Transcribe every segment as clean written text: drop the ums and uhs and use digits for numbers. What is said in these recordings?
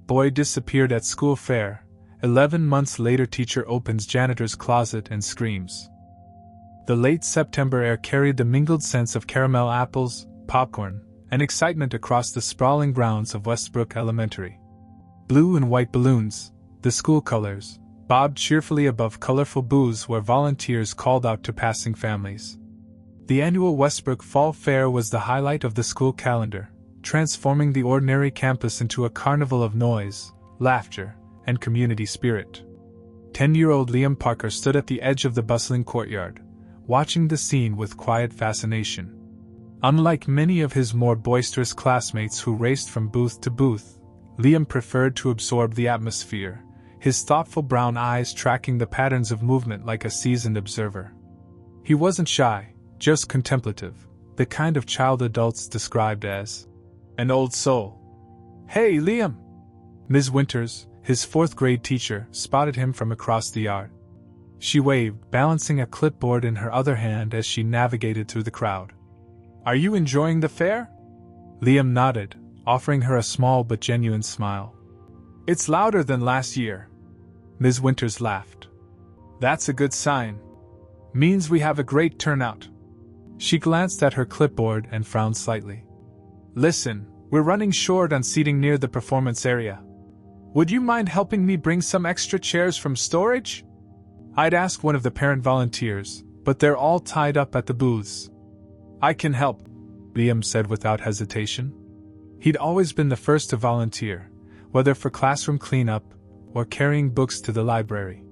Boy disappeared at school fair. 11 months later, teacher opens janitor's closet and screams. The late September air carried the mingled scents of caramel apples, popcorn, and excitement across the sprawling grounds of Westbrook Elementary. Blue and white balloons, the school colors, bobbed cheerfully above colorful booths where volunteers called out to passing families. The annual Westbrook Fall Fair was the highlight of the school calendar, transforming the ordinary campus into a carnival of noise, laughter, and community spirit. 10-year-old Liam Parker stood at the edge of the bustling courtyard, watching the scene with quiet fascination. Unlike many of his more boisterous classmates who raced from booth to booth, Liam preferred to absorb the atmosphere, his thoughtful brown eyes tracking the patterns of movement like a seasoned observer. He wasn't shy, just contemplative, the kind of child adults described as an old soul. "Hey, Liam!" Ms. Winters, his fourth-grade teacher, spotted him from across the yard. She waved, balancing a clipboard in her other hand as she navigated through the crowd. "Are you enjoying the fair?" Liam nodded, offering her a small but genuine smile. "It's louder than last year." Ms. Winters laughed. "That's a good sign. Means we have a great turnout." She glanced at her clipboard and frowned slightly. "Listen, we're running short on seating near the performance area. Would you mind helping me bring some extra chairs from storage? I'd ask one of the parent volunteers, but they're all tied up at the booths." "I can help," Liam said without hesitation. He'd always been the first to volunteer, whether for classroom cleanup or carrying books to the library.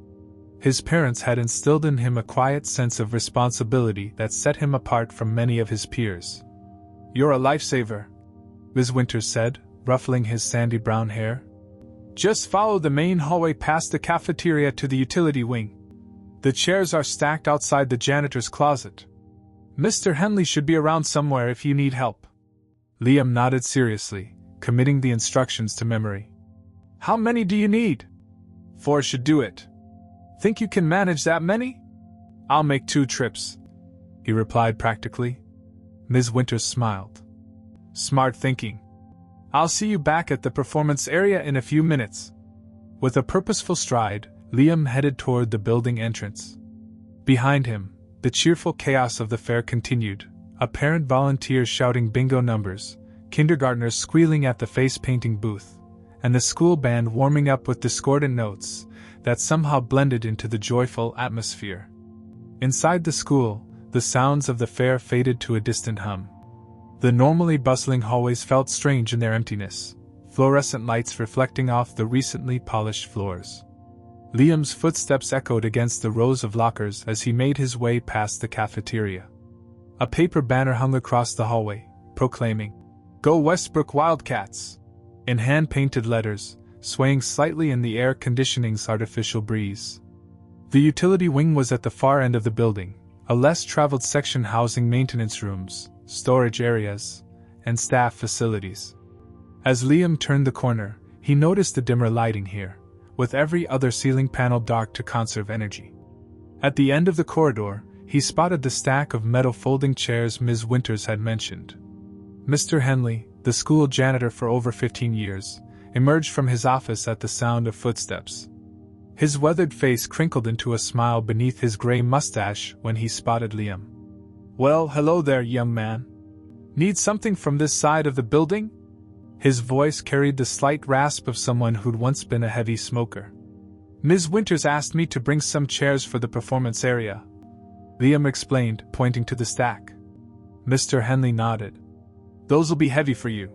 His parents had instilled in him a quiet sense of responsibility that set him apart from many of his peers. "You're a lifesaver," Ms. Winters said, ruffling his sandy brown hair. "Just follow the main hallway past the cafeteria to the utility wing. The chairs are stacked outside the janitor's closet. Mr. Henley should be around somewhere if you need help." Liam nodded seriously, committing the instructions to memory. "How many do you need?" "4 should do it." "Think you can manage that many?" "I'll make 2 trips," he replied practically. Ms. Winters smiled. "Smart thinking. I'll see you back at the performance area in a few minutes." With a purposeful stride, Liam headed toward the building entrance. Behind him, the cheerful chaos of the fair continued, apparent volunteers shouting bingo numbers, kindergartners squealing at the face-painting booth, and the school band warming up with discordant notes that somehow blended into the joyful atmosphere. Inside the school, the sounds of the fair faded to a distant hum. The normally bustling hallways felt strange in their emptiness, fluorescent lights reflecting off the recently polished floors. Liam's footsteps echoed against the rows of lockers as he made his way past the cafeteria. A paper banner hung across the hallway, proclaiming, "Go Westbrook Wildcats!" in hand-painted letters, swaying slightly in the air conditioning's artificial breeze. The utility wing was at the far end of the building, a less-traveled section housing maintenance rooms, storage areas, and staff facilities. As Liam turned the corner, he noticed the dimmer lighting here, with every other ceiling panel dark to conserve energy. At the end of the corridor, he spotted the stack of metal folding chairs Ms. Winters had mentioned. Mr. Henley, the school janitor for over 15 years, emerged from his office at the sound of footsteps. His weathered face crinkled into a smile beneath his gray mustache when he spotted Liam. "Well, hello there, young man. Need something from this side of the building?" His voice carried the slight rasp of someone who'd once been a heavy smoker. "Ms. Winters asked me to bring some chairs for the performance area," Liam explained, pointing to the stack. Mr. Henley nodded. "Those'll be heavy for you.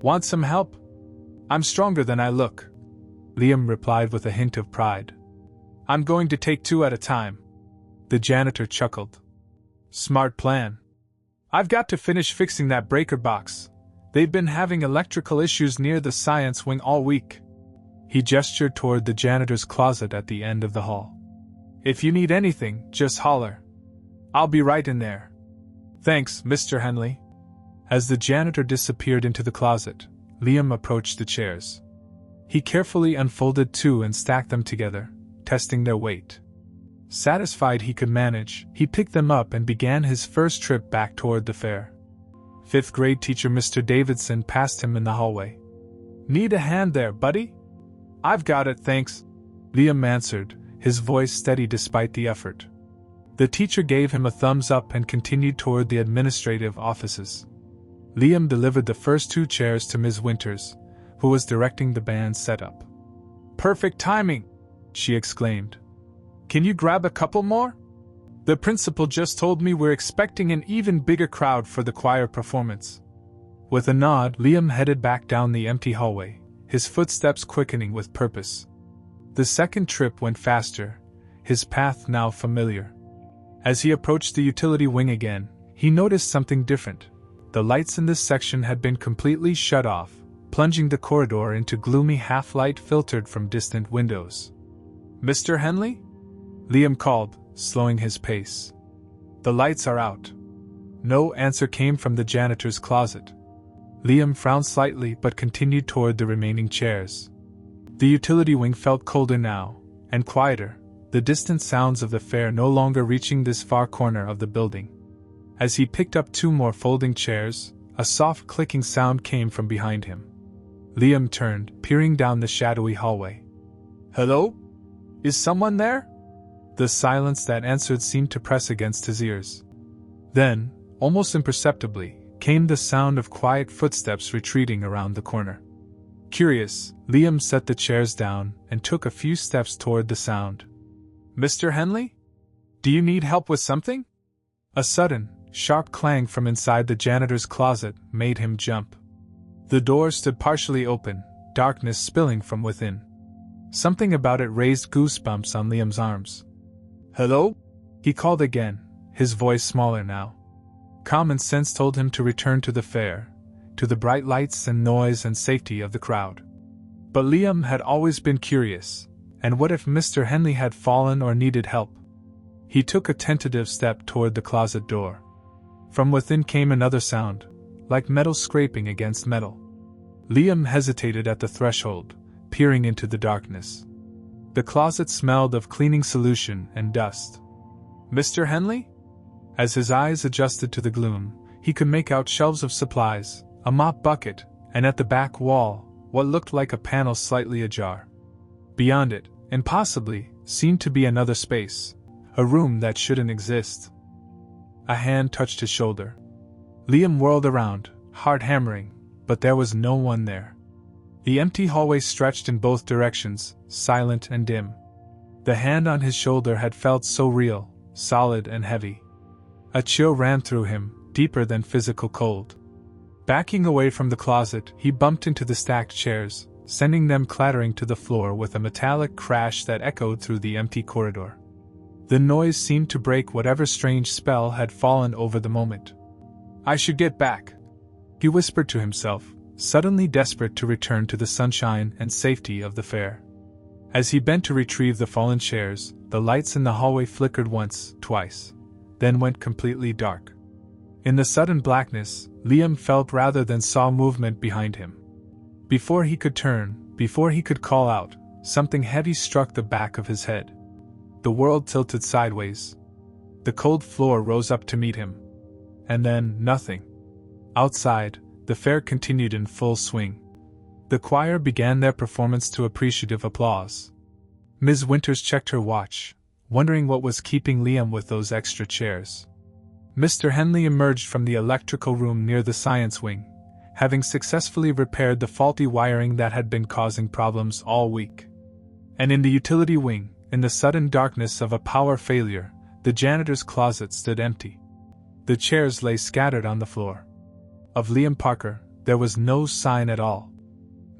Want some help?" "I'm stronger than I look," Liam replied with a hint of pride. "I'm going to take 2 at a time." The janitor chuckled. "Smart plan. I've got to finish fixing that breaker box. They've been having electrical issues near the science wing all week." He gestured toward the janitor's closet at the end of the hall. "If you need anything, just holler. I'll be right in there." "Thanks, Mr. Henley." As the janitor disappeared into the closet, Liam approached the chairs. He carefully unfolded 2 and stacked them together, testing their weight. Satisfied he could manage, he picked them up and began his first trip back toward the fair. 5th grade teacher Mr. Davidson passed him in the hallway. Need a hand there, buddy? I've got it, thanks, Liam answered, his voice steady despite the effort. The teacher gave him a thumbs up and continued toward the administrative offices. Liam delivered the first 2 chairs to Ms. Winters, who was directing the band setup. Perfect timing, she exclaimed. Can you grab a couple more? The principal just told me we're expecting an even bigger crowd for the choir performance. With a nod, Liam headed back down the empty hallway, his footsteps quickening with purpose. The second trip went faster, his path now familiar. As he approached the utility wing again, he noticed something different. The lights in this section had been completely shut off, plunging the corridor into gloomy half-light filtered from distant windows. Mr. Henley? Liam called, slowing his pace. The lights are out. No answer came from the janitor's closet. Liam frowned slightly but continued toward the remaining chairs. The utility wing felt colder now, and quieter, the distant sounds of the fair no longer reaching this far corner of the building. As he picked up 2 more folding chairs, a soft clicking sound came from behind him. Liam turned, peering down the shadowy hallway. Hello? Is someone there? The silence that answered seemed to press against his ears. Then, almost imperceptibly, came the sound of quiet footsteps retreating around the corner. Curious, Liam set the chairs down and took a few steps toward the sound. Mr. Henley? Do you need help with something? A sudden, sharp clang from inside the janitor's closet made him jump. The door stood partially open, darkness spilling from within. Something about it raised goosebumps on Liam's arms. Hello? He called again, his voice smaller now. Common sense told him to return to the fair, to the bright lights and noise and safety of the crowd. But Liam had always been curious, and what if Mr. Henley had fallen or needed help? He took a tentative step toward the closet door. From within came another sound, like metal scraping against metal. Liam hesitated at the threshold, peering into the darkness. The closet smelled of cleaning solution and dust. Mr. Henley? As his eyes adjusted to the gloom, he could make out shelves of supplies, a mop bucket, and at the back wall, what looked like a panel slightly ajar. Beyond it, and possibly, seemed to be another space, a room that shouldn't exist. A hand touched his shoulder. Liam whirled around, heart hammering, but there was no one there. The empty hallway stretched in both directions, silent and dim. The hand on his shoulder had felt so real, solid and heavy. A chill ran through him, deeper than physical cold. Backing away from the closet, he bumped into the stacked chairs, sending them clattering to the floor with a metallic crash that echoed through the empty corridor. The noise seemed to break whatever strange spell had fallen over the moment. I should get back, he whispered to himself, suddenly desperate to return to the sunshine and safety of the fair. As he bent to retrieve the fallen chairs, the lights in the hallway flickered once, twice, then went completely dark. In the sudden blackness, Liam felt rather than saw movement behind him. Before he could turn, before he could call out, something heavy struck the back of his head. The world tilted sideways. The cold floor rose up to meet him. And then, nothing. Outside, the fair continued in full swing. The choir began their performance to appreciative applause. Ms. Winters checked her watch, wondering what was keeping Liam with those extra chairs. Mr. Henley emerged from the electrical room near the science wing, having successfully repaired the faulty wiring that had been causing problems all week. And in the utility wing, in the sudden darkness of a power failure, the janitor's closet stood empty. The chairs lay scattered on the floor. Of Liam Parker, there was no sign at all.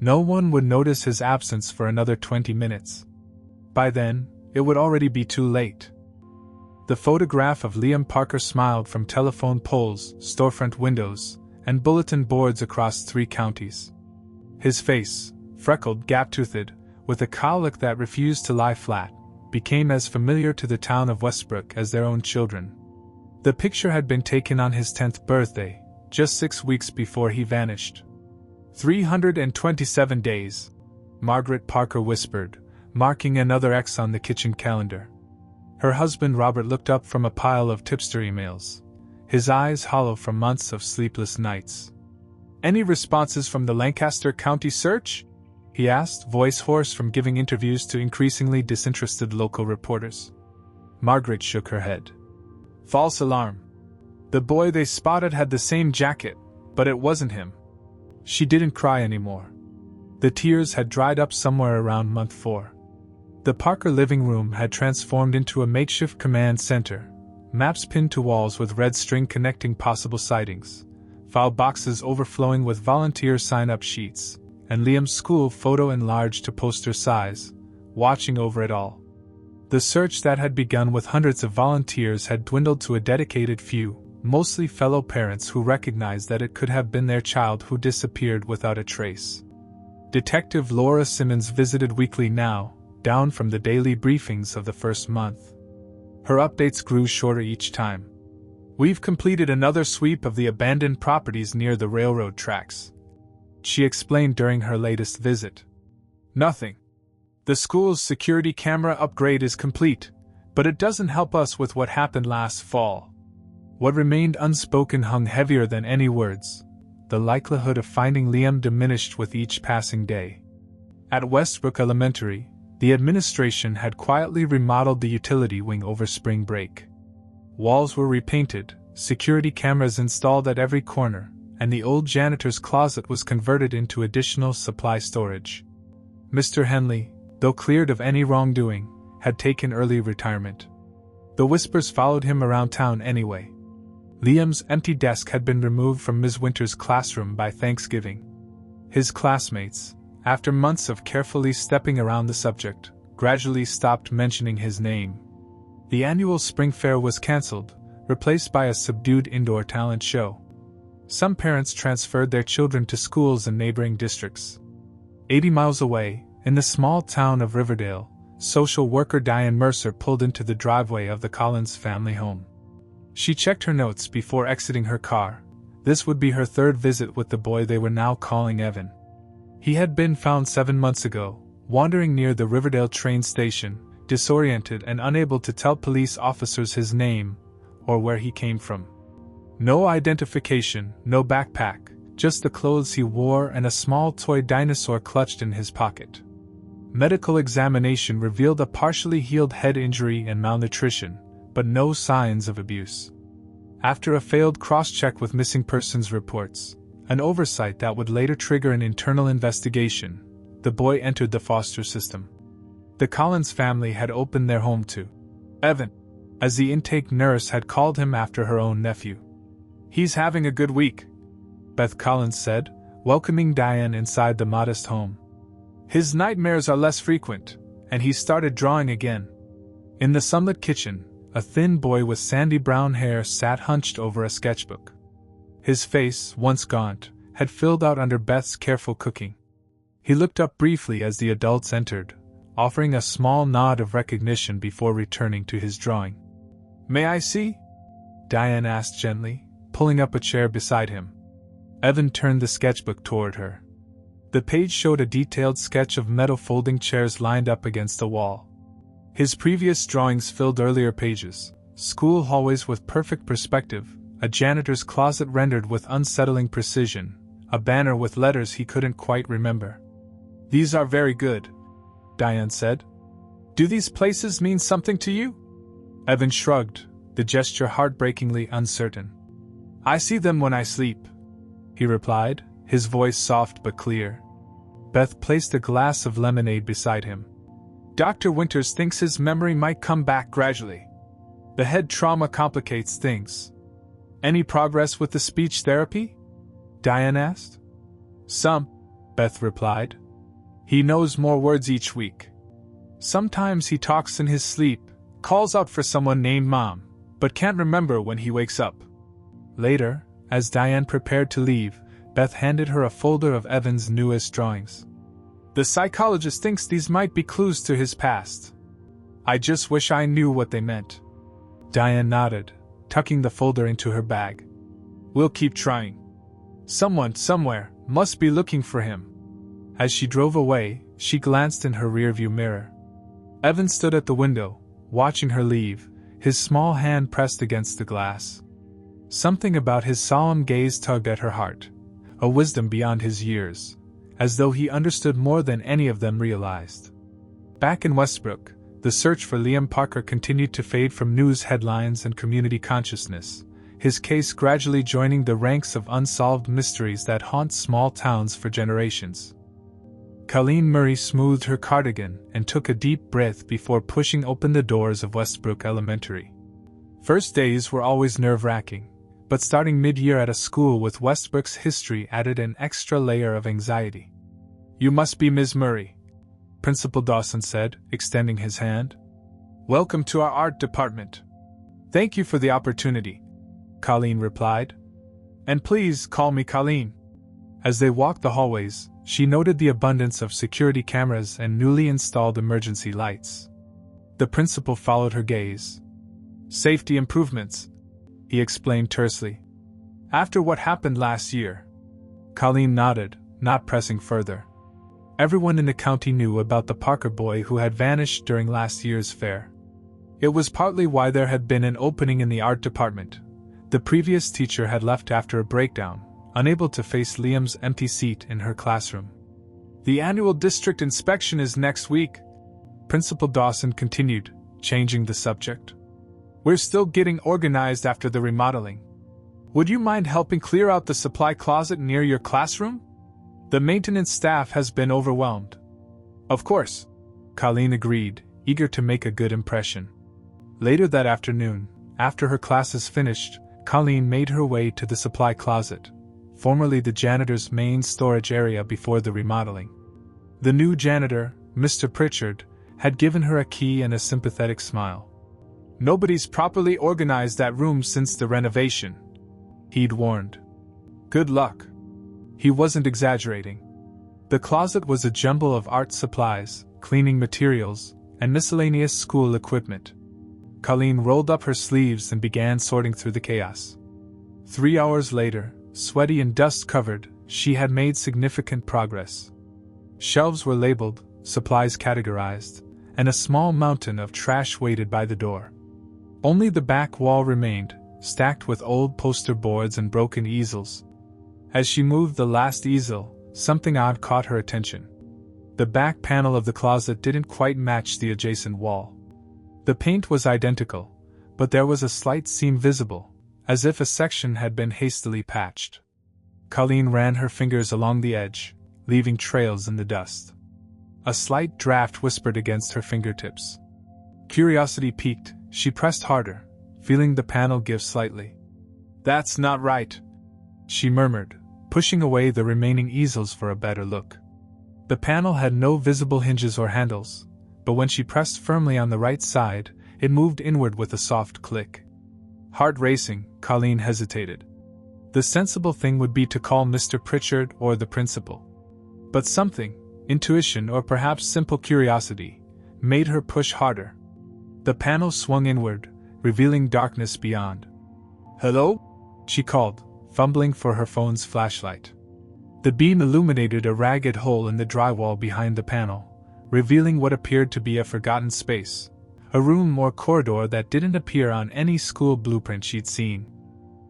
No one would notice his absence for another 20 minutes. By then, it would already be too late. The photograph of Liam Parker smiled from telephone poles, storefront windows, and bulletin boards across 3 counties. His face, freckled, gap-toothed, with a cowlick that refused to lie flat, became as familiar to the town of Westbrook as their own children. The picture had been taken on his 10th birthday, just 6 weeks before he vanished. 327 days, Margaret Parker whispered, marking another X on the kitchen calendar. Her husband Robert looked up from a pile of tipster emails, his eyes hollow from months of sleepless nights. Any responses from the Lancaster County search? He asked, voice hoarse from giving interviews to increasingly disinterested local reporters. Margaret shook her head. False alarm. The boy they spotted had the same jacket, but it wasn't him. She didn't cry anymore. The tears had dried up somewhere around month 4. The Parker living room had transformed into a makeshift command center, maps pinned to walls with red string connecting possible sightings, file boxes overflowing with volunteer sign-up sheets, and Liam's school photo enlarged to poster size, watching over it all. The search that had begun with hundreds of volunteers had dwindled to a dedicated few, mostly fellow parents who recognized that it could have been their child who disappeared without a trace. Detective Laura Simmons visited weekly now, down from the daily briefings of the first month. Her updates grew shorter each time. We've completed another sweep of the abandoned properties near the railroad tracks, she explained during her latest visit. Nothing. The school's security camera upgrade is complete, but it doesn't help us with what happened last fall. What remained unspoken hung heavier than any words. The likelihood of finding Liam diminished with each passing day. At Westbrook Elementary, the administration had quietly remodeled the utility wing over spring break. Walls were repainted, security cameras installed at every corner, and the old janitor's closet was converted into additional supply storage. Mr. Henley, though cleared of any wrongdoing, had taken early retirement. The whispers followed him around town anyway. Liam's empty desk had been removed from Ms. Winter's classroom by Thanksgiving. His classmates, after months of carefully stepping around the subject, gradually stopped mentioning his name. The annual spring fair was cancelled, replaced by a subdued indoor talent show. Some parents transferred their children to schools in neighboring districts. 80 miles away, in the small town of Riverdale, social worker Diane Mercer pulled into the driveway of the Collins family home. She checked her notes before exiting her car. This would be her third visit with the boy they were now calling Evan. He had been found 7 months ago, wandering near the Riverdale train station, disoriented and unable to tell police officers his name or where he came from. No identification, no backpack, just the clothes he wore and a small toy dinosaur clutched in his pocket. Medical examination revealed a partially healed head injury and malnutrition, but no signs of abuse. After a failed cross-check with missing persons reports, an oversight that would later trigger an internal investigation, the boy entered the foster system. The Collins family had opened their home to Evan, as the intake nurse had called him after her own nephew. "He's having a good week," Beth Collins said, welcoming Diane inside the modest home. "His nightmares are less frequent, and he started drawing again." In the sunlit kitchen, a thin boy with sandy brown hair sat hunched over a sketchbook. His face, once gaunt, had filled out under Beth's careful cooking. He looked up briefly as the adults entered, offering a small nod of recognition before returning to his drawing. "May I see?" Diane asked gently, pulling up a chair beside him. Evan turned the sketchbook toward her. The page showed a detailed sketch of metal folding chairs lined up against a wall. His previous drawings filled earlier pages: school hallways with perfect perspective, a janitor's closet rendered with unsettling precision, a banner with letters he couldn't quite remember. "These are very good," Diane said. "Do these places mean something to you?" Evan shrugged, the gesture heartbreakingly uncertain. "I see them when I sleep," he replied, his voice soft but clear. Beth placed a glass of lemonade beside him. "Dr. Winters thinks his memory might come back gradually. The head trauma complicates things." "Any progress with the speech therapy?" Diane asked. "Some," Beth replied. "He knows more words each week. Sometimes he talks in his sleep, calls out for someone named Mom, but can't remember when he wakes up." Later, as Diane prepared to leave, Beth handed her a folder of Evan's newest drawings. "The psychologist thinks these might be clues to his past. I just wish I knew what they meant." Diane nodded, tucking the folder into her bag. "We'll keep trying. Someone, somewhere, must be looking for him." As she drove away, she glanced in her rearview mirror. Evan stood at the window, watching her leave, his small hand pressed against the glass. Something about his solemn gaze tugged at her heart. a wisdom beyond his years, as though he understood more than any of them realized. Back in Westbrook, the search for Liam Parker continued to fade from news headlines and community consciousness, his case gradually joining the ranks of unsolved mysteries that haunt small towns for generations. Colleen Murray smoothed her cardigan and took a deep breath before pushing open the doors of Westbrook Elementary. First days were always nerve-wracking, but starting mid-year at a school with Westbrook's history added an extra layer of anxiety. "You must be Ms. Murray," Principal Dawson said, extending his hand. "Welcome to our art department." "Thank you for the opportunity," Colleen replied. "And please call me Colleen." As they walked the hallways, she noted the abundance of security cameras and newly installed emergency lights. The principal followed her gaze. "Safety improvements," he explained tersely. "After what happened last year." Colleen nodded, not pressing further. Everyone in the county knew about the Parker boy who had vanished during last year's fair. It was partly why there had been an opening in the art department. The previous teacher had left after a breakdown, unable to face Liam's empty seat in her classroom. "The annual district inspection is next week," Principal Dawson continued, changing the subject. "We're still getting organized after the remodeling. Would you mind helping clear out the supply closet near your classroom? The maintenance staff has been overwhelmed." "Of course," Colleen agreed, eager to make a good impression. Later that afternoon, after her classes finished, Colleen made her way to the supply closet, formerly the janitor's main storage area before the remodeling. The new janitor, Mr. Pritchard, had given her a key and a sympathetic smile. "Nobody's properly organized that room since the renovation," he'd warned. "Good luck." He wasn't exaggerating. The closet was a jumble of art supplies, cleaning materials, and miscellaneous school equipment. Colleen rolled up her sleeves and began sorting through the chaos. 3 hours later, sweaty and dust-covered, she had made significant progress. Shelves were labeled, supplies categorized, and a small mountain of trash waited by the door. Only the back wall remained, stacked with old poster boards and broken easels. As she moved the last easel, something odd caught her attention. The back panel of the closet didn't quite match the adjacent wall. The paint was identical, but there was a slight seam visible, as if a section had been hastily patched. Colleen ran her fingers along the edge, leaving trails in the dust. A slight draft whispered against her fingertips. Curiosity piqued, she pressed harder, feeling the panel give slightly. "That's not right," she murmured, pushing away the remaining easels for a better look. The panel had no visible hinges or handles, but when she pressed firmly on the right side, it moved inward with a soft click. Heart racing, Colleen hesitated. The sensible thing would be to call Mr. Pritchard or the principal. But something, intuition or perhaps simple curiosity, made her push harder. The panel swung inward, revealing darkness beyond. "Hello?" she called, fumbling for her phone's flashlight. The beam illuminated a ragged hole in the drywall behind the panel, revealing what appeared to be a forgotten space, a room or corridor that didn't appear on any school blueprint she'd seen.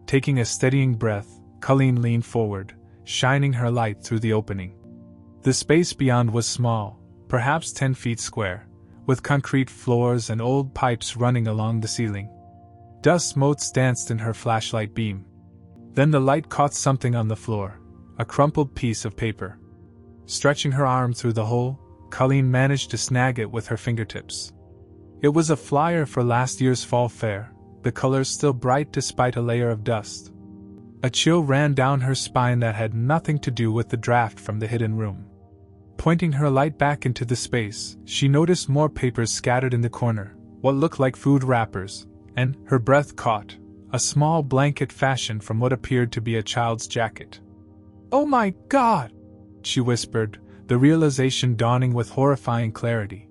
Taking a steadying breath, Colleen leaned forward, shining her light through the opening. The space beyond was small, perhaps 10 feet square, with concrete floors and old pipes running along the ceiling. Dust motes danced in her flashlight beam. Then the light caught something on the floor, a crumpled piece of paper. Stretching her arm through the hole, Colleen managed to snag it with her fingertips. It was a flyer for last year's fall fair, the colors still bright despite a layer of dust. A chill ran down her spine that had nothing to do with the draft from the hidden room. Pointing her light back into the space, she noticed more papers scattered in the corner, what looked like food wrappers, and, her breath caught, a small blanket fashioned from what appeared to be a child's jacket. "Oh my God!" she whispered, the realization dawning with horrifying clarity.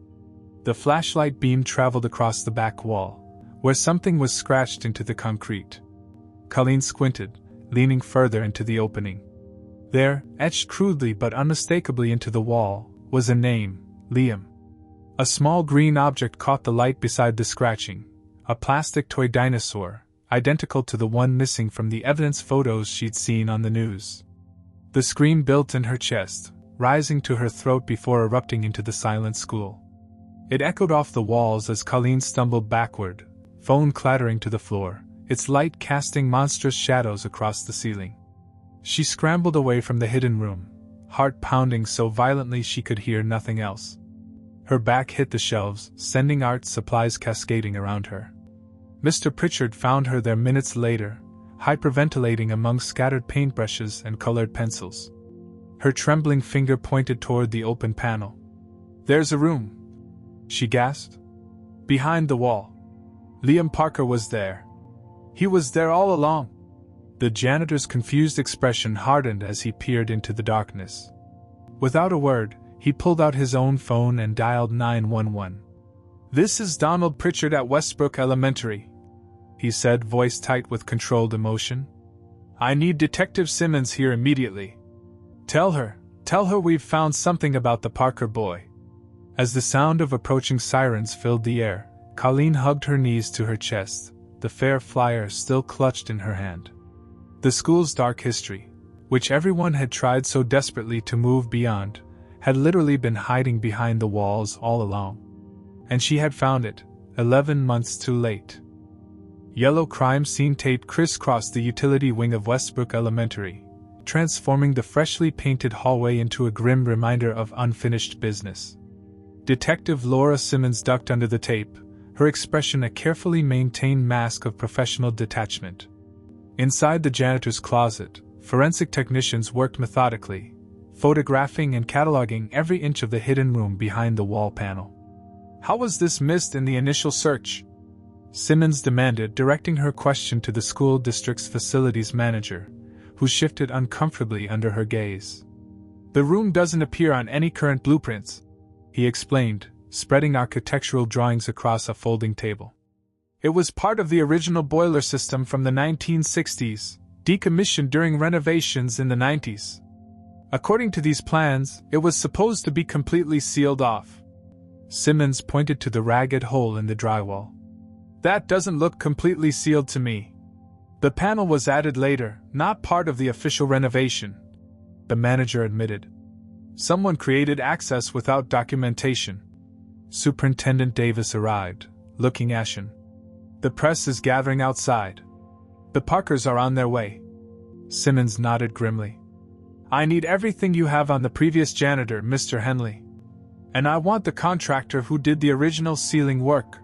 The flashlight beam traveled across the back wall, where something was scratched into the concrete. Colleen squinted, leaning further into the opening. There, etched crudely but unmistakably into the wall, was a name, Liam. A small green object caught the light beside the scratching, a plastic toy dinosaur, identical to the one missing from the evidence photos she'd seen on the news. The scream built in her chest, rising to her throat before erupting into the silent school. It echoed off the walls as Colleen stumbled backward, phone clattering to the floor, its light casting monstrous shadows across the ceiling. She scrambled away from the hidden room, heart pounding so violently she could hear nothing else. Her back hit the shelves, sending art supplies cascading around her. Mr. Pritchard found her there minutes later, hyperventilating among scattered paintbrushes and colored pencils. Her trembling finger pointed toward the open panel. "There's a room," she gasped. "Behind the wall. Liam Parker was there. He was there all along." The janitor's confused expression hardened as he peered into the darkness. Without a word, he pulled out his own phone and dialed 911. "This is Donald Pritchard at Westbrook Elementary," he said, voice tight with controlled emotion. "I need Detective Simmons here immediately. Tell her we've found something about the Parker boy." As the sound of approaching sirens filled the air, Colleen hugged her knees to her chest, the fair flyer still clutched in her hand. The school's dark history, which everyone had tried so desperately to move beyond, had literally been hiding behind the walls all along. And she had found it, 11 months too late. Yellow crime scene tape crisscrossed the utility wing of Westbrook Elementary, transforming the freshly painted hallway into a grim reminder of unfinished business. Detective Laura Simmons ducked under the tape, her expression a carefully maintained mask of professional detachment. Inside the janitor's closet, forensic technicians worked methodically, photographing and cataloging every inch of the hidden room behind the wall panel. "How was this missed in the initial search?" Simmons demanded, directing her question to the school district's facilities manager, who shifted uncomfortably under her gaze. "The room doesn't appear on any current blueprints," he explained, spreading architectural drawings across a folding table. "It was part of the original boiler system from the 1960s, decommissioned during renovations in the 90s. According to these plans, it was supposed to be completely sealed off." Simmons pointed to the ragged hole in the drywall. "That doesn't look completely sealed to me. The panel was added later, not part of the official renovation," the manager admitted. "Someone created access without documentation." Superintendent Davis arrived, looking ashen. "The press is gathering outside. The Parkers are on their way." Simmons nodded grimly. "I need everything you have on the previous janitor, Mr. Henley. And I want the contractor who did the original ceiling work."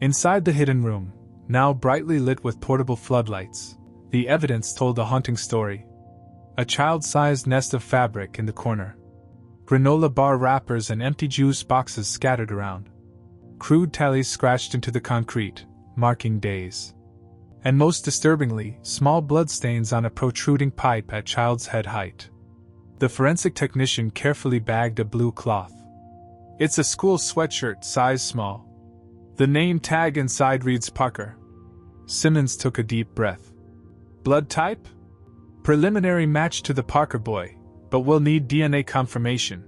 Inside the hidden room, now brightly lit with portable floodlights, the evidence told a haunting story. A child-sized nest of fabric in the corner. Granola bar wrappers and empty juice boxes scattered around. Crude tallies scratched into the concrete, marking days. And most disturbingly, small bloodstains on a protruding pipe at child's head height. The forensic technician carefully bagged a blue cloth. "It's a school sweatshirt, size small. The name tag inside reads Parker." Simmons took a deep breath. "Blood type? Preliminary match to the Parker boy, but we'll need DNA confirmation."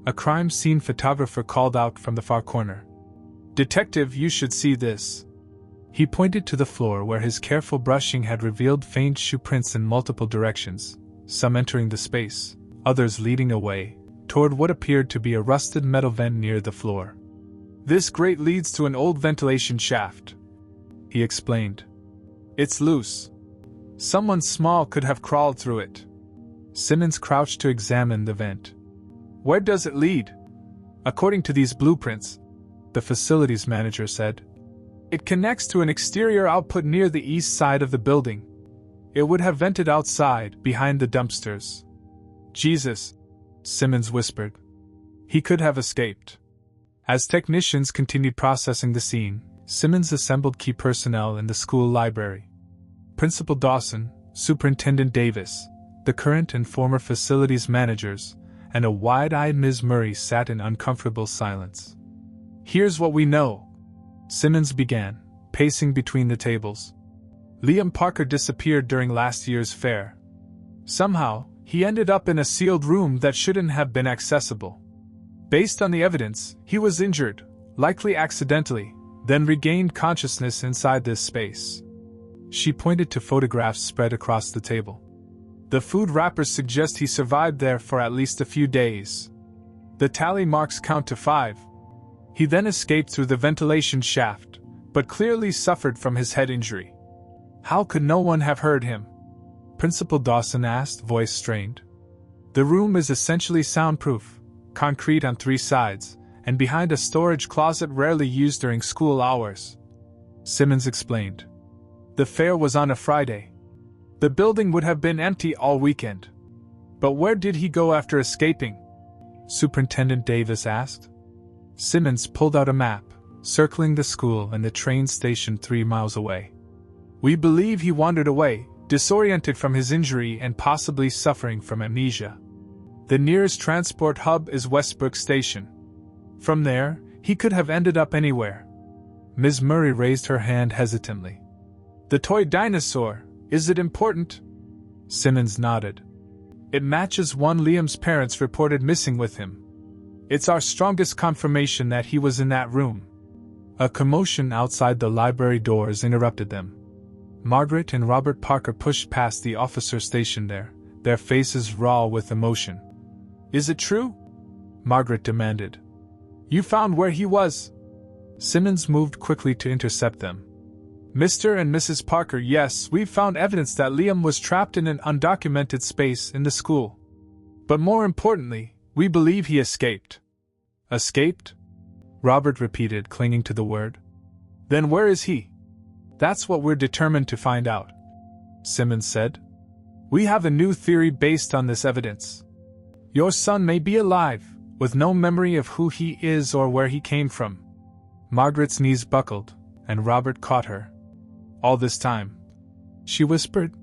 A crime scene photographer called out from the far corner. "Detective, you should see this." He pointed to the floor where his careful brushing had revealed faint shoe prints in multiple directions, some entering the space, others leading away, toward what appeared to be a rusted metal vent near the floor. "This grate leads to an old ventilation shaft," he explained. "It's loose. Someone small could have crawled through it." Simmons crouched to examine the vent. "Where does it lead?" "According to these blueprints," the facilities manager said, "it connects to an exterior output near the east side of the building. It would have vented outside, behind the dumpsters." "Jesus," Simmons whispered. "He could have escaped." As technicians continued processing the scene, Simmons assembled key personnel in the school library. Principal Dawson, Superintendent Davis, the current and former facilities managers, and a wide-eyed Ms. Murray sat in uncomfortable silence. "Here's what we know," Simmons began, pacing between the tables. "Liam Parker disappeared during last year's fair. Somehow, he ended up in a sealed room that shouldn't have been accessible. Based on the evidence, he was injured, likely accidentally, then regained consciousness inside this space." She pointed to photographs spread across the table. The food wrappers suggest he survived there for at least a few days. The tally marks count to 5. He then escaped through the ventilation shaft, but clearly suffered from his head injury. How could no one have heard him? Principal Dawson asked, voice strained. The room is essentially soundproof, concrete on 3 sides, and behind a storage closet rarely used during school hours. Simmons explained. The fair was on a Friday. The building would have been empty all weekend. But where did he go after escaping? Superintendent Davis asked. Simmons pulled out a map, circling the school and the train station 3 miles away. We believe he wandered away, disoriented from his injury and possibly suffering from amnesia. The nearest transport hub is Westbrook Station. From there, he could have ended up anywhere. Ms. Murray raised her hand hesitantly. The toy dinosaur, is it important? Simmons nodded. It matches one Liam's parents reported missing with him. It's our strongest confirmation that he was in that room. A commotion outside the library doors interrupted them. Margaret and Robert Parker pushed past the officer stationed there, their faces raw with emotion. Is it true? Margaret demanded. You found where he was? Simmons moved quickly to intercept them. Mr. and Mrs. Parker, yes, we've found evidence that Liam was trapped in an undocumented space in the school. But more importantly, we believe he escaped. Escaped? Robert repeated, clinging to the word. Then where is he? That's what we're determined to find out, Simmons said. We have a new theory based on this evidence. Your son may be alive, with no memory of who he is or where he came from. Margaret's knees buckled, and Robert caught her. All this time, she whispered.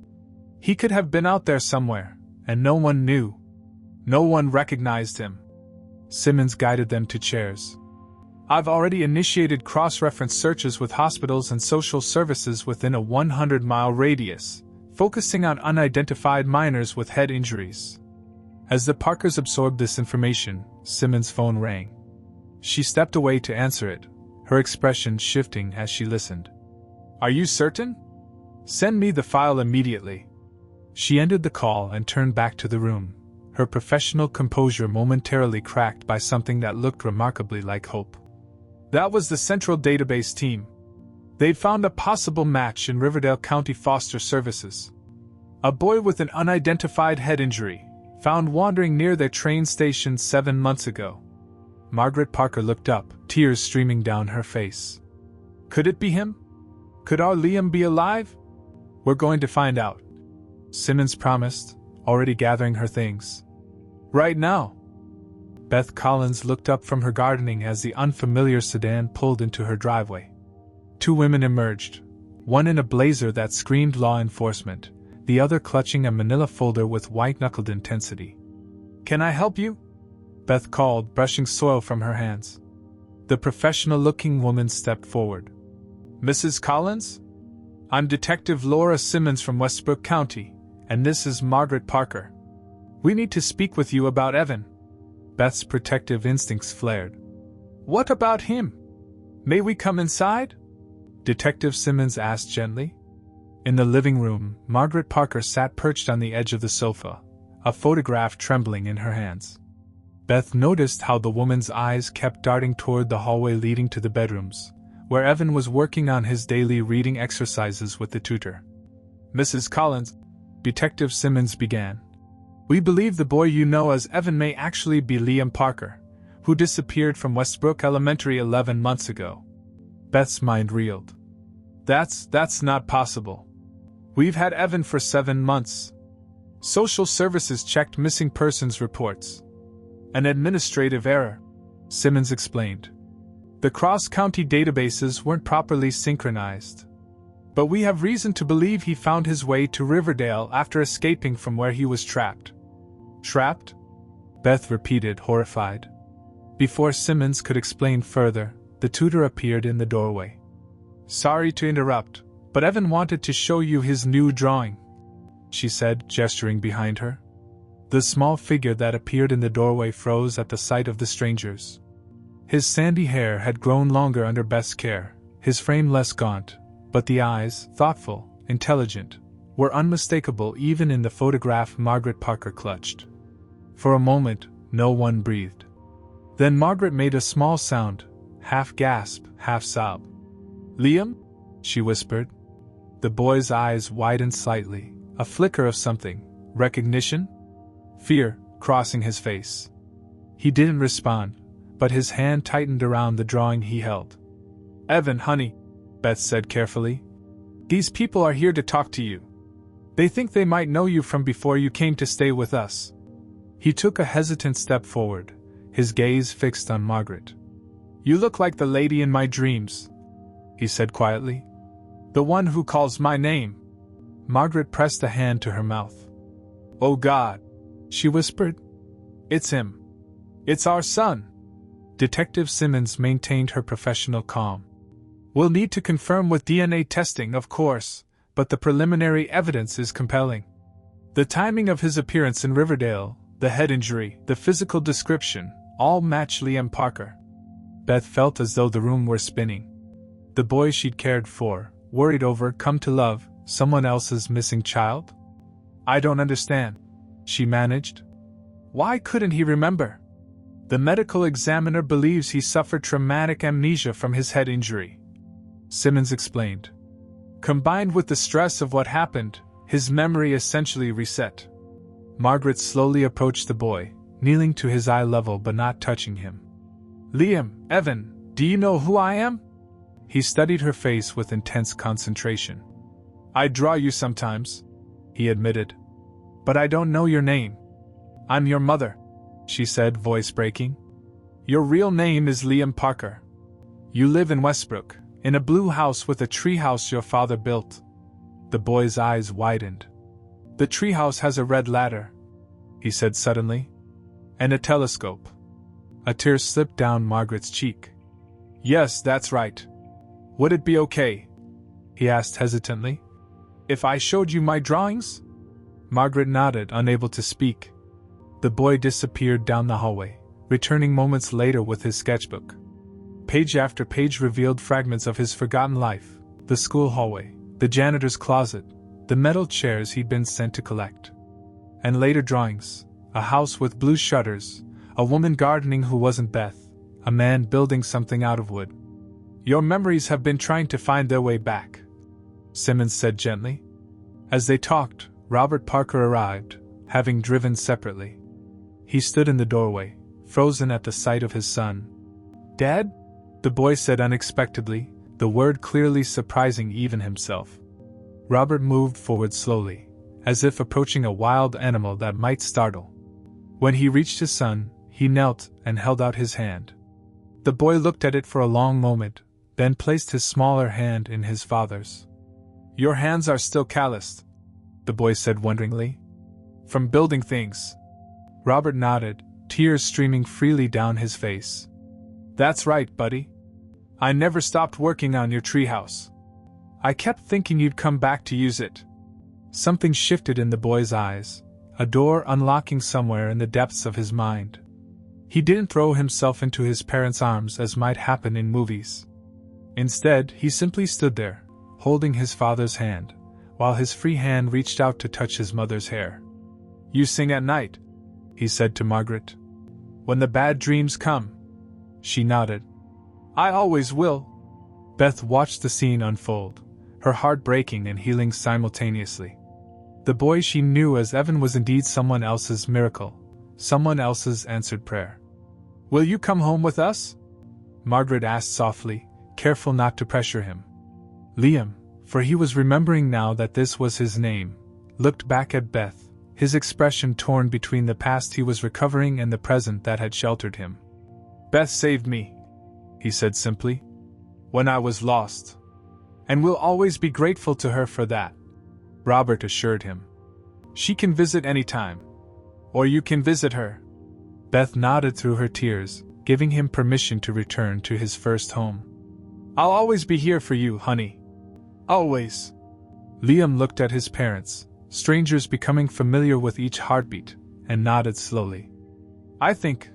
He could have been out there somewhere, and no one knew. No one recognized him. Simmons guided them to chairs. I've already initiated cross-reference searches with hospitals and social services within a 100-mile radius, focusing on unidentified minors with head injuries. As the Parkers absorbed this information, Simmons' phone rang. She stepped away to answer it, her expression shifting as she listened. Are you certain? Send me the file immediately. She ended the call and turned back to the room, her professional composure momentarily cracked by something that looked remarkably like hope. That was the Central Database team. They'd found a possible match in Riverdale County Foster Services. A boy with an unidentified head injury, found wandering near their train station 7 months ago. Margaret Parker looked up, tears streaming down her face. Could it be him? Could our Liam be alive? We're going to find out, Simmons promised, already gathering her things. Right now. Beth Collins looked up from her gardening as the unfamiliar sedan pulled into her driveway. 2 women emerged, one in a blazer that screamed law enforcement, the other clutching a manila folder with white-knuckled intensity. Can I help you? Beth called, brushing soil from her hands. The professional-looking woman stepped forward. Mrs. Collins? I'm Detective Laura Simmons from Westbrook County, and this is Margaret Parker. We need to speak with you about Evan. Beth's protective instincts flared. What about him? May we come inside? Detective Simmons asked gently. In the living room, Margaret Parker sat perched on the edge of the sofa, a photograph trembling in her hands. Beth noticed how the woman's eyes kept darting toward the hallway leading to the bedrooms, where Evan was working on his daily reading exercises with the tutor. Mrs. Collins, Detective Simmons began. We believe the boy you know as Evan may actually be Liam Parker, who disappeared from Westbrook Elementary 11 months ago. Beth's mind reeled. That's not possible. We've had Evan for 7 months. Social services checked missing persons reports. An administrative error, Simmons explained. The cross-county databases weren't properly synchronized. But we have reason to believe he found his way to Riverdale after escaping from where he was trapped. Trapped? Beth repeated, horrified. Before Simmons could explain further, the tutor appeared in the doorway. Sorry to interrupt, but Evan wanted to show you his new drawing, she said, gesturing behind her. The small figure that appeared in the doorway froze at the sight of the strangers. His sandy hair had grown longer under Beth's care, his frame less gaunt, but the eyes, thoughtful, intelligent, were unmistakable even in the photograph Margaret Parker clutched. For a moment, no one breathed. Then Margaret made a small sound, half gasp, half sob. "Liam?" she whispered. The boy's eyes widened slightly, a flicker of something, recognition? Fear, crossing his face. He didn't respond, but his hand tightened around the drawing he held. "Evan, honey," Beth said carefully. "These people are here to talk to you. They think they might know you from before you came to stay with us." He took a hesitant step forward, his gaze fixed on Margaret. "You look like the lady in my dreams," he said quietly. "The one who calls my name." Margaret pressed a hand to her mouth. "Oh God," she whispered. "It's him. It's our son." Detective Simmons maintained her professional calm. "We'll need to confirm with DNA testing, of course, but the preliminary evidence is compelling. The timing of his appearance in Riverdale, the head injury, the physical description, all match Liam Parker." Beth felt as though the room were spinning. The boy she'd cared for, worried over, come to love, someone else's missing child? "I don't understand," she managed. "Why couldn't he remember? The medical examiner believes he suffered traumatic amnesia from his head injury," Simmons explained. "Combined with the stress of what happened, his memory essentially reset." Margaret slowly approached the boy, kneeling to his eye level but not touching him. "Liam, Evan, do you know who I am?" He studied her face with intense concentration. "I draw you sometimes," he admitted. "But I don't know your name." "I'm your mother," she said, voice breaking. "Your real name is Liam Parker. You live in Westbrook, in a blue house with a treehouse your father built." The boy's eyes widened. "The treehouse has a red ladder," he said suddenly. "And a telescope." A tear slipped down Margaret's cheek. "Yes, that's right. Would it be okay?" he asked hesitantly. "If I showed you my drawings?" Margaret nodded, unable to speak. The boy disappeared down the hallway, returning moments later with his sketchbook. Page after page revealed fragments of his forgotten life: the school hallway, the janitor's closet, the metal chairs he'd been sent to collect. And later drawings: a house with blue shutters, a woman gardening who wasn't Beth, a man building something out of wood. "Your memories have been trying to find their way back," Simmons said gently. As they talked, Robert Parker arrived, having driven separately. He stood in the doorway, frozen at the sight of his son. "Dad?" the boy said unexpectedly, the word clearly surprising even himself. Robert moved forward slowly, as if approaching a wild animal that might startle. When he reached his son, he knelt and held out his hand. The boy looked at it for a long moment, then placed his smaller hand in his father's. "Your hands are still calloused," the boy said wonderingly. "From building things." Robert nodded, tears streaming freely down his face. "That's right, buddy. I never stopped working on your treehouse. I kept thinking you'd come back to use it." Something shifted in the boy's eyes, a door unlocking somewhere in the depths of his mind. He didn't throw himself into his parents' arms as might happen in movies. Instead, he simply stood there, holding his father's hand, while his free hand reached out to touch his mother's hair. "You sing at night," he said to Margaret. "When the bad dreams come." She nodded. "I always will." Beth watched the scene unfold, her heart breaking and healing simultaneously. The boy she knew as Evan was indeed someone else's miracle, someone else's answered prayer. "Will you come home with us?" Margaret asked softly, careful not to pressure him. Liam, for he was remembering now that this was his name, looked back at Beth, his expression torn between the past he was recovering and the present that had sheltered him. "Beth saved me," he said simply, "when I was lost. And we'll always be grateful to her for that," Robert assured him. "She can visit anytime. Or you can visit her." Beth nodded through her tears, giving him permission to return to his first home. "I'll always be here for you, honey. Always." Liam looked at his parents, strangers becoming familiar with each heartbeat, and nodded slowly. I think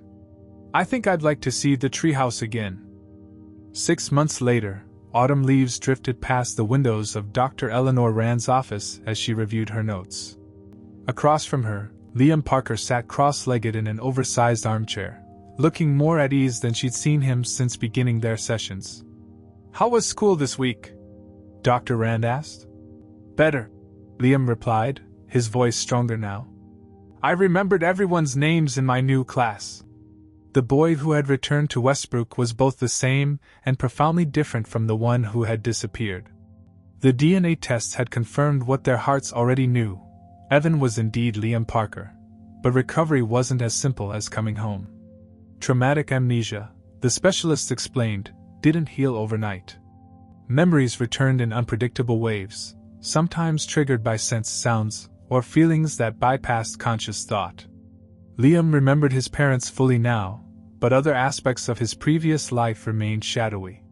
I'd like to see the treehouse again." 6 months later, Autumn leaves drifted past the windows of Dr. Eleanor Rand's office as she reviewed her notes. Across from her, Liam Parker sat cross-legged in an oversized armchair, looking more at ease than she'd seen him since beginning their sessions. "How was school this week?" Dr. Rand asked. "Better," Liam replied, his voice stronger now. "I remembered everyone's names in my new class." The boy who had returned to Westbrook was both the same and profoundly different from the one who had disappeared. The DNA tests had confirmed what their hearts already knew. Evan was indeed Liam Parker. But recovery wasn't as simple as coming home. Traumatic amnesia, the specialists explained, didn't heal overnight. Memories returned in unpredictable waves, sometimes triggered by sense sounds or feelings that bypassed conscious thought. Liam remembered his parents fully now, but other aspects of his previous life remained shadowy.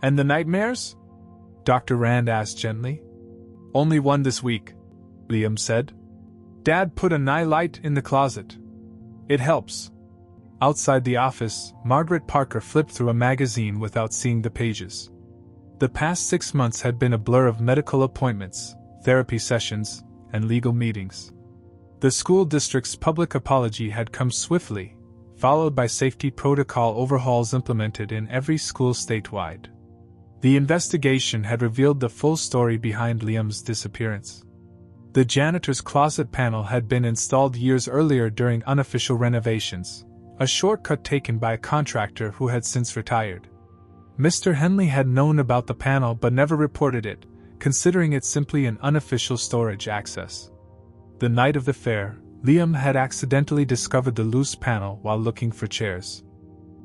"And the nightmares?" Dr. Rand asked gently. "Only one this week," Liam said. "Dad put a nightlight in the closet. It helps." Outside the office, Margaret Parker flipped through a magazine without seeing the pages. The past 6 months had been a blur of medical appointments, therapy sessions, and legal meetings. The school district's public apology had come swiftly, followed by safety protocol overhauls implemented in every school statewide. The investigation had revealed the full story behind Liam's disappearance. The janitor's closet panel had been installed years earlier during unofficial renovations, a shortcut taken by a contractor who had since retired. Mr. Henley had known about the panel but never reported it, considering it simply an unofficial storage access. The night of the fair, Liam had accidentally discovered the loose panel while looking for chairs.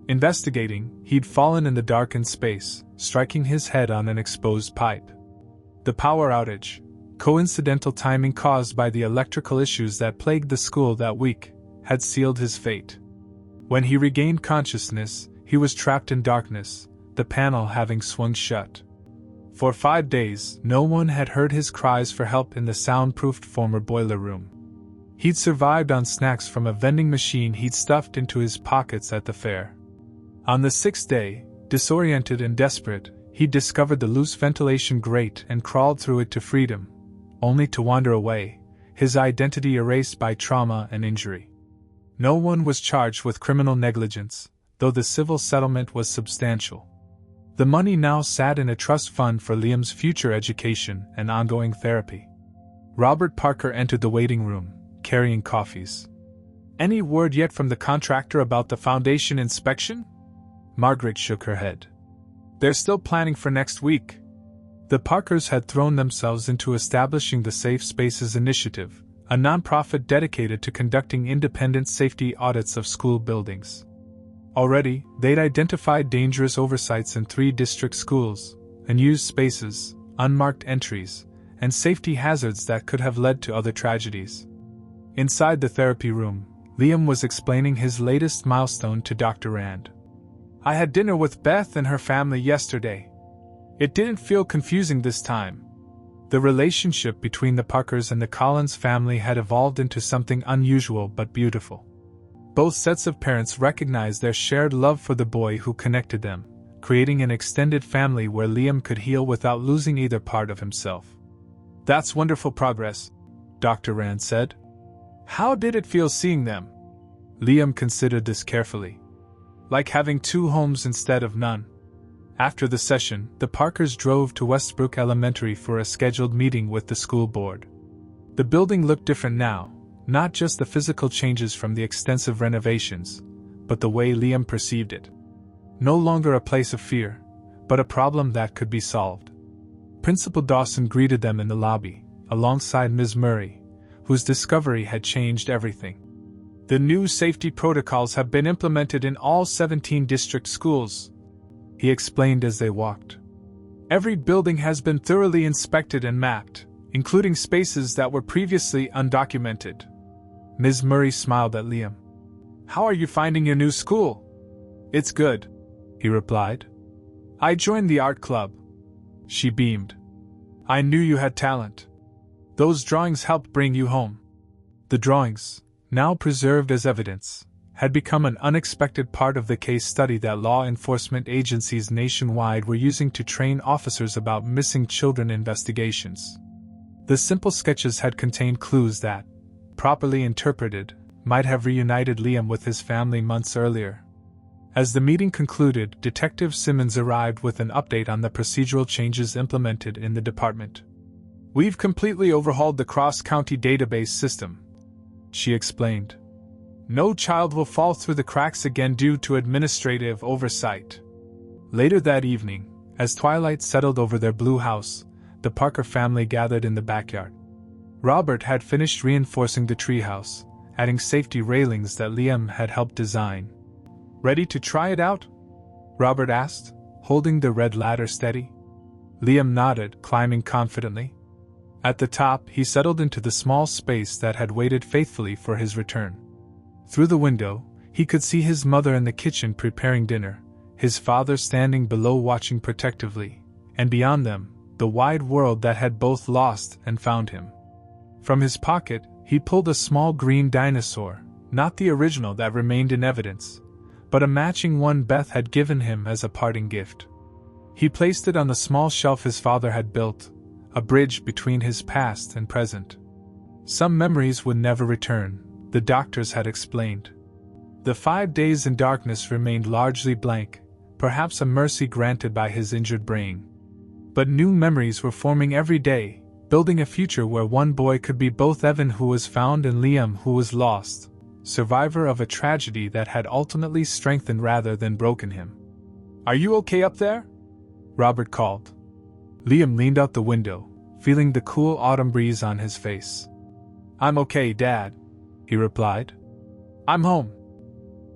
Investigating, he'd fallen in the darkened space, striking his head on an exposed pipe. The power outage, coincidental timing caused by the electrical issues that plagued the school that week, had sealed his fate. When he regained consciousness, he was trapped in darkness, the panel having swung shut. For 5 days, no one had heard his cries for help in the soundproofed former boiler room. He'd survived on snacks from a vending machine he'd stuffed into his pockets at the fair. On the 6th day, disoriented and desperate, he discovered the loose ventilation grate and crawled through it to freedom, only to wander away, his identity erased by trauma and injury. No one was charged with criminal negligence, though the civil settlement was substantial. The money now sat in a trust fund for Liam's future education and ongoing therapy. Robert Parker entered the waiting room, carrying coffees. "Any word yet from the contractor about the foundation inspection?" Margaret shook her head. "They're still planning for next week." The Parkers had thrown themselves into establishing the Safe Spaces Initiative, a nonprofit dedicated to conducting independent safety audits of school buildings. Already, they'd identified dangerous oversights in 3 district schools, unused spaces, unmarked entries, and safety hazards that could have led to other tragedies. Inside the therapy room, Liam was explaining his latest milestone to Dr. Rand. "I had dinner with Beth and her family yesterday. It didn't feel confusing this time." The relationship between the Parkers and the Collins family had evolved into something unusual but beautiful. Both sets of parents recognized their shared love for the boy who connected them, creating an extended family where Liam could heal without losing either part of himself. "That's wonderful progress," Dr. Rand said. "How did it feel seeing them?" Liam considered this carefully. "Like having 2 homes instead of none." After the session, the Parkers drove to Westbrook Elementary for a scheduled meeting with the school board. The building looked different now, not just the physical changes from the extensive renovations, but the way Liam perceived it. No longer a place of fear, but a problem that could be solved. Principal Dawson greeted them in the lobby, alongside Ms. Murray, whose discovery had changed everything. "The new safety protocols have been implemented in all 17 district schools," he explained as they walked. "Every building has been thoroughly inspected and mapped, including spaces that were previously undocumented." Ms. Murray smiled at Liam. "How are you finding your new school?" "It's good," he replied. "I joined the art club." She beamed. "I knew you had talent. Those drawings helped bring you home." The drawings, now preserved as evidence, had become an unexpected part of the case study that law enforcement agencies nationwide were using to train officers about missing children investigations. The simple sketches had contained clues that, properly interpreted, might have reunited Liam with his family months earlier. As the meeting concluded, Detective Simmons arrived with an update on the procedural changes implemented in the department. "We've completely overhauled the cross-county database system," she explained. "No child will fall through the cracks again due to administrative oversight." Later that evening, as twilight settled over their blue house, the Parker family gathered in the backyard. Robert had finished reinforcing the treehouse, adding safety railings that Liam had helped design. "Ready to try it out?" Robert asked, holding the red ladder steady. Liam nodded, climbing confidently. At the top, he settled into the small space that had waited faithfully for his return. Through the window, he could see his mother in the kitchen preparing dinner, his father standing below watching protectively, and beyond them, the wide world that had both lost and found him. From his pocket, he pulled a small green dinosaur, not the original that remained in evidence, but a matching one Beth had given him as a parting gift. He placed it on the small shelf his father had built, a bridge between his past and present. Some memories would never return, the doctors had explained. The 5 days in darkness remained largely blank, perhaps a mercy granted by his injured brain. But new memories were forming every day, building a future where one boy could be both Evan who was found and Liam who was lost, survivor of a tragedy that had ultimately strengthened rather than broken him. "Are you okay up there?" Robert called. Liam leaned out the window, feeling the cool autumn breeze on his face. "I'm okay, Dad," he replied. "I'm home."